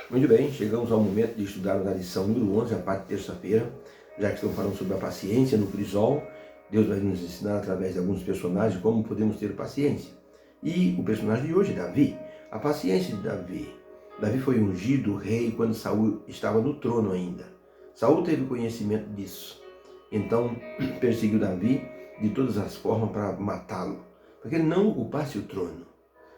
Muito bem, chegamos ao momento de estudarmos a lição número 11, a parte de terça-feira, já que estamos falando sobre a paciência no crisol. Deus vai nos ensinar através de alguns personagens como podemos ter paciência. E o personagem de hoje, Davi, a paciência de Davi. Davi foi ungido rei quando Saul estava no trono ainda. Saul teve conhecimento disso, então perseguiu Davi de todas as formas para matá-lo, para que ele não ocupasse o trono.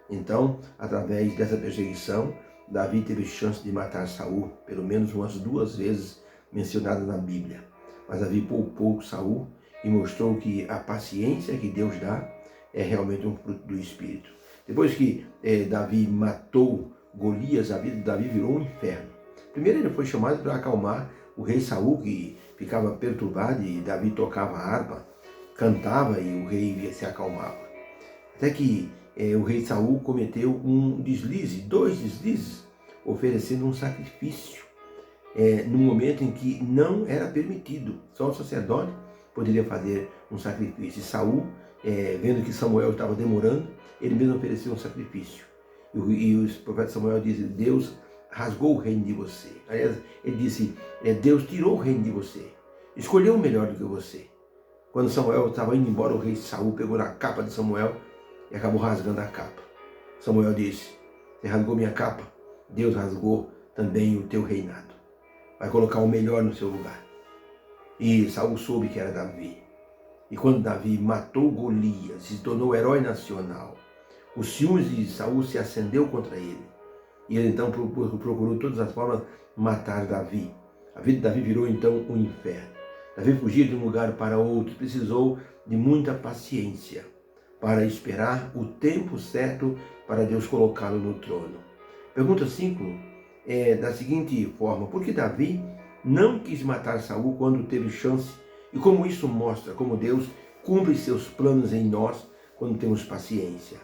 Então, através dessa perseguição, Davi teve chance de matar Saul, pelo menos umas 2 vezes mencionadas na Bíblia. Mas Davi poupou Saul e mostrou que a paciência que Deus dá é realmente um fruto do Espírito. Depois que Davi matou Golias, a vida de Davi virou um inferno. Primeiro ele foi chamado para acalmar o rei Saul, que ficava perturbado, e Davi tocava a harpa, cantava e o rei se acalmava. Até que o rei Saul cometeu um deslize, 2 deslizes, oferecendo um sacrifício no momento em que não era permitido. Só o sacerdote poderia fazer um sacrifício. E Saul, vendo que Samuel estava demorando, ele mesmo ofereceu um sacrifício. E o profeta Samuel disse: Deus rasgou o reino de você. Aliás, ele disse: Deus tirou o reino de você, escolheu o melhor do que você. Quando Samuel estava indo embora, o rei Saul pegou na capa de Samuel e acabou rasgando a capa. Samuel disse: você rasgou minha capa, Deus rasgou também o teu reinado. Vai colocar o melhor no seu lugar. E Saul soube que era Davi. E quando Davi matou Golias, se tornou herói nacional, o ciúmes de Saul se acendeu contra ele. E ele então procurou de todas as formas matar Davi. A vida de Davi virou então um inferno. Davi fugia de um lugar para outro, precisou de muita paciência para esperar o tempo certo para Deus colocá-lo no trono. Pergunta 5 é da seguinte forma: por que Davi não quis matar Saul quando teve chance? E como isso mostra como Deus cumpre seus planos em nós quando temos paciência.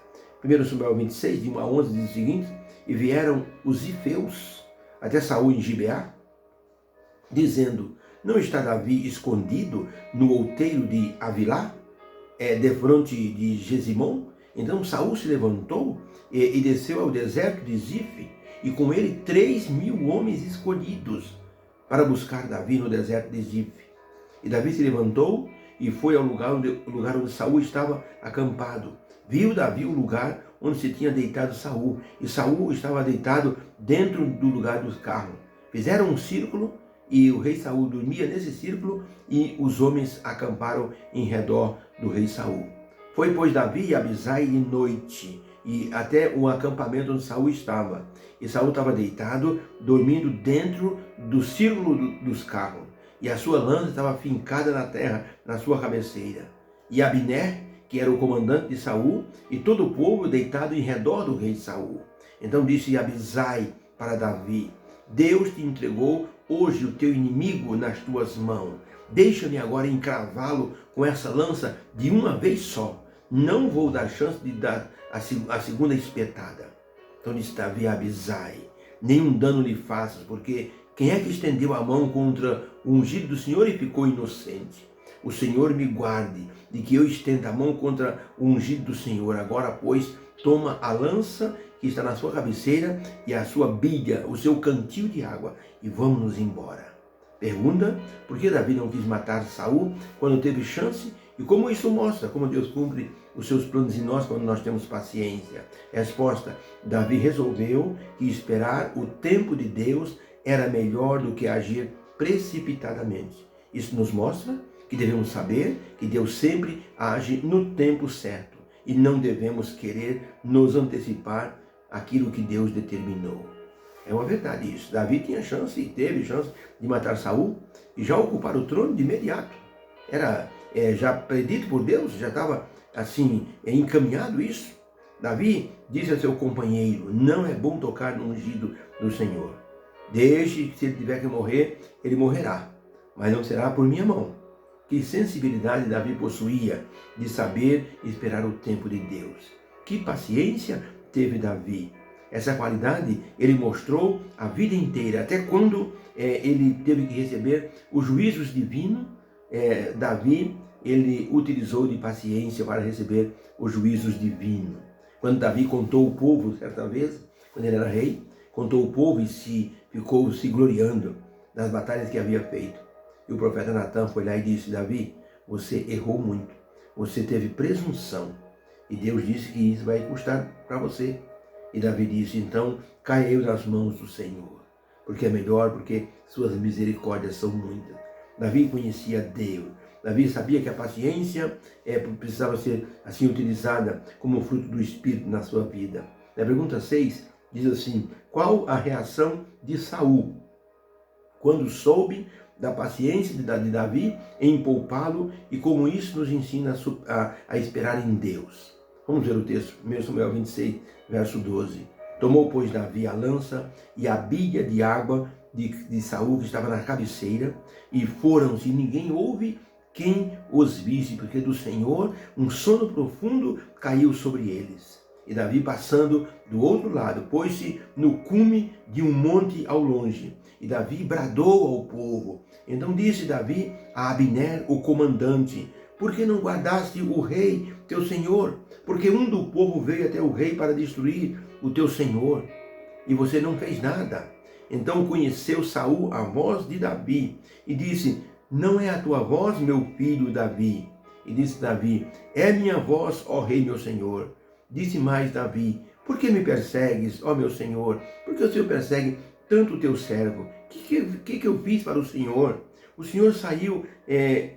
1 Samuel 26, de 1 a 11, diz o seguinte: e vieram os zifeus até Saul em Gibeá, dizendo: não está Davi escondido no outeiro de Avilá, defronte de Gesimon? Então Saul se levantou e desceu ao deserto de Zif, e com ele 3.000 homens escolhidos para buscar Davi no deserto de Zif. E Davi se levantou e foi ao lugar onde Saul estava acampado. Viu Davi o lugar onde se tinha deitado Saul, e Saul estava deitado dentro do lugar dos carros. Fizeram um círculo, e o rei Saul dormia nesse círculo, e os homens acamparam em redor do rei Saul. Foi, pois, Davi e Abisai de noite, e até o acampamento onde Saul estava. E Saul estava deitado, dormindo dentro do círculo dos carros, e a sua lança estava fincada na terra, na sua cabeceira. E Abner, que era o comandante de Saul, e todo o povo deitado em redor do rei Saul. Então disse Abisai para Davi: Deus te entregou hoje o teu inimigo nas tuas mãos. Deixa-me agora encravá-lo com essa lança de uma vez só. Não vou dar chance de dar a segunda espetada. Então disse Davi a Abisai: nenhum dano lhe faças, porque quem é que estendeu a mão contra o ungido do Senhor e ficou inocente? O Senhor me guarde de que eu estenda a mão contra o ungido do Senhor. Agora, pois, toma a lança que está na sua cabeceira e a sua bilha, o seu cantil de água, e vamos nos embora. Pergunta: por que Davi não quis matar Saul quando teve chance? E como isso mostra como Deus cumpre os seus planos em nós quando nós temos paciência? Resposta: Davi resolveu que esperar o tempo de Deus era melhor do que agir precipitadamente. Isso nos mostra que devemos saber que Deus sempre age no tempo certo e não devemos querer nos antecipar aquilo que Deus determinou. É uma verdade isso. Davi tinha chance e teve chance de matar Saul e já ocupar o trono de imediato. Era já predito por Deus, já estava assim encaminhado isso. Davi disse a seu companheiro: não é bom tocar no ungido do Senhor. Deixe que, se ele tiver que morrer, ele morrerá, mas não será por minha mão. Que sensibilidade Davi possuía de saber esperar o tempo de Deus. Que paciência teve Davi. Essa qualidade ele mostrou a vida inteira, até quando ele teve que receber os juízos divinos. Davi ele utilizou de paciência para receber os juízos divinos. Quando Davi contou o povo, certa vez, quando ele era rei, contou o povo e ficou se gloriando nas batalhas que havia feito. E o profeta Natan foi lá e disse: Davi, você errou muito, você teve presunção, e Deus disse que isso vai custar para você. E Davi disse: então caia eu nas mãos do Senhor, porque é melhor, porque suas misericórdias são muitas. Davi conhecia Deus. Davi sabia que a paciência precisava ser assim utilizada como fruto do Espírito na sua vida. Na pergunta 6 diz assim: qual a reação de Saul quando soube da paciência de Davi em poupá-lo, e como isso nos ensina a esperar em Deus? Vamos ver o texto, 1 Samuel 26, verso 12. Tomou, pois, Davi a lança e a bilha de água de Saul, que estava na cabeceira, e foram-se, e ninguém houve quem os visse, porque do Senhor um sono profundo caiu sobre eles. E Davi, passando do outro lado, pôs-se no cume de um monte ao longe. E Davi bradou ao povo. Então disse Davi a Abner, o comandante: por que não guardaste o rei, teu senhor? Porque um do povo veio até o rei para destruir o teu senhor, e você não fez nada. Então conheceu Saul a voz de Davi, e disse: não é a tua voz, meu filho Davi? E disse Davi: é minha voz, ó rei, meu senhor. Disse mais Davi: por que me persegues, ó meu senhor? Porque o Senhor persegue tanto o teu servo. O que eu fiz para o Senhor? O Senhor saiu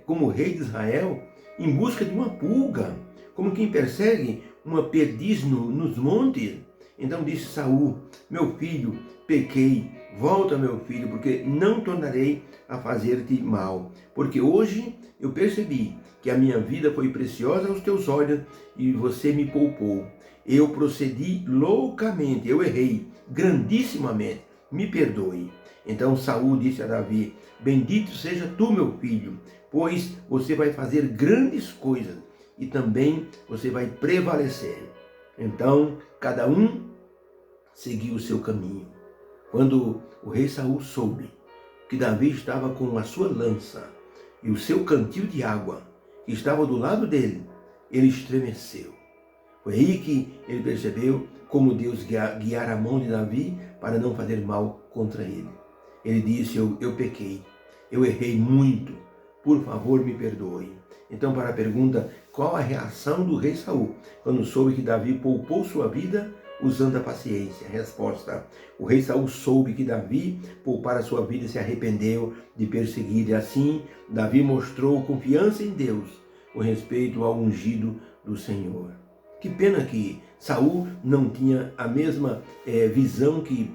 como rei de Israel em busca de uma pulga, como quem persegue uma perdiz nos montes. Então disse Saul: meu filho, pequei, volta, meu filho, porque não tornarei a fazer-te mal. Porque hoje eu percebi que a minha vida foi preciosa aos teus olhos e você me poupou. Eu procedi loucamente, eu errei grandissimamente, me perdoe. Então Saul disse a Davi: bendito seja tu, meu filho, pois você vai fazer grandes coisas e também você vai prevalecer. Então cada um seguiu o seu caminho. Quando o rei Saul soube que Davi estava com a sua lança e o seu cantil de água que estava do lado dele, ele estremeceu. Foi aí que ele percebeu como Deus guiara a mão de Davi para não fazer mal contra ele. Ele disse: eu pequei, eu errei muito, por favor me perdoe. Então, para a pergunta, qual a reação do rei Saul quando soube que Davi poupou sua vida usando a paciência? Resposta: o rei Saul soube que Davi poupara sua vida e se arrependeu de perseguir, e assim Davi mostrou confiança em Deus com respeito ao ungido do Senhor. Que pena que Saul não tinha a mesma visão que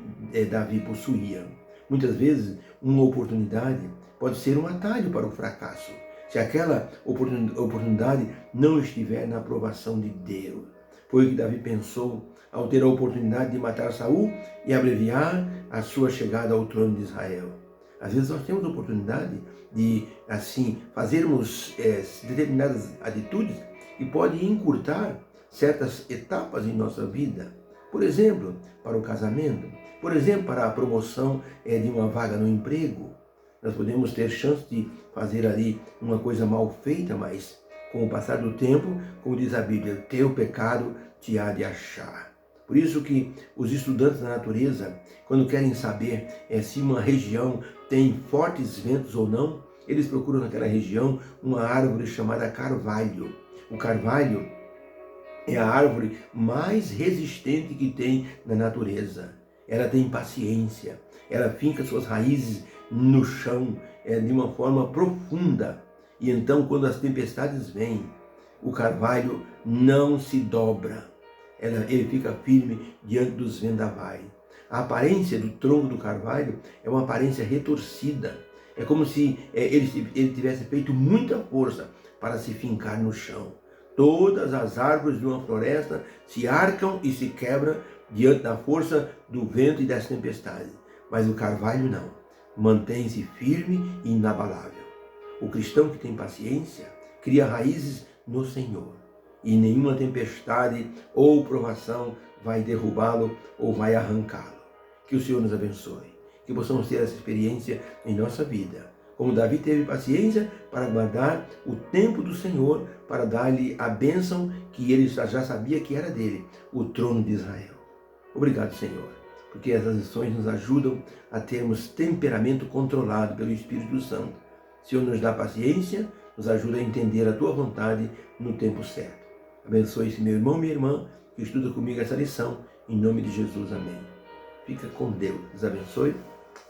Davi possuía. Muitas vezes uma oportunidade pode ser um atalho para o fracasso, se aquela oportunidade não estiver na aprovação de Deus. Foi o que Davi pensou ao ter a oportunidade de matar Saul e abreviar a sua chegada ao trono de Israel. Às vezes nós temos a oportunidade de, assim, fazermos determinadas atitudes e pode encurtar certas etapas em nossa vida. Por exemplo, para o casamento, por exemplo, para a promoção de uma vaga no emprego. Nós podemos ter chance de fazer ali uma coisa mal feita, mas com o passar do tempo, como diz a Bíblia, teu pecado te há de achar. Por isso que os estudantes da natureza, quando querem saber se uma região tem fortes ventos ou não, eles procuram naquela região uma árvore chamada carvalho. O carvalho é a árvore mais resistente que tem na natureza. Ela tem paciência, ela finca suas raízes no chão de uma forma profunda. E então, quando as tempestades vêm, o carvalho não se dobra. Ele fica firme diante dos vendavais. A aparência do tronco do carvalho é uma aparência retorcida. É como se ele tivesse feito muita força para se fincar no chão. Todas as árvores de uma floresta se arcam e se quebram diante da força do vento e das tempestades. Mas o carvalho não. Mantém-se firme e inabalável. O cristão que tem paciência cria raízes no Senhor. E nenhuma tempestade ou provação vai derrubá-lo ou vai arrancá-lo. Que o Senhor nos abençoe. Que possamos ter essa experiência em nossa vida. Como Davi teve paciência para guardar o tempo do Senhor, para dar-lhe a bênção que ele já sabia que era dele, o trono de Israel. Obrigado, Senhor, porque essas lições nos ajudam a termos temperamento controlado pelo Espírito Santo. O Senhor nos dá paciência, nos ajuda a entender a Tua vontade no tempo certo. Abençoe esse meu irmão, minha irmã, que estuda comigo essa lição, em nome de Jesus, amém. Fica com Deus, Deus abençoe,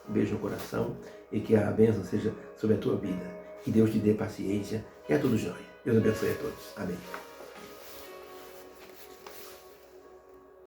um beijo no coração e que a bênção seja sobre a tua vida. Que Deus te dê paciência e a todos nós. Deus abençoe a todos. Amém.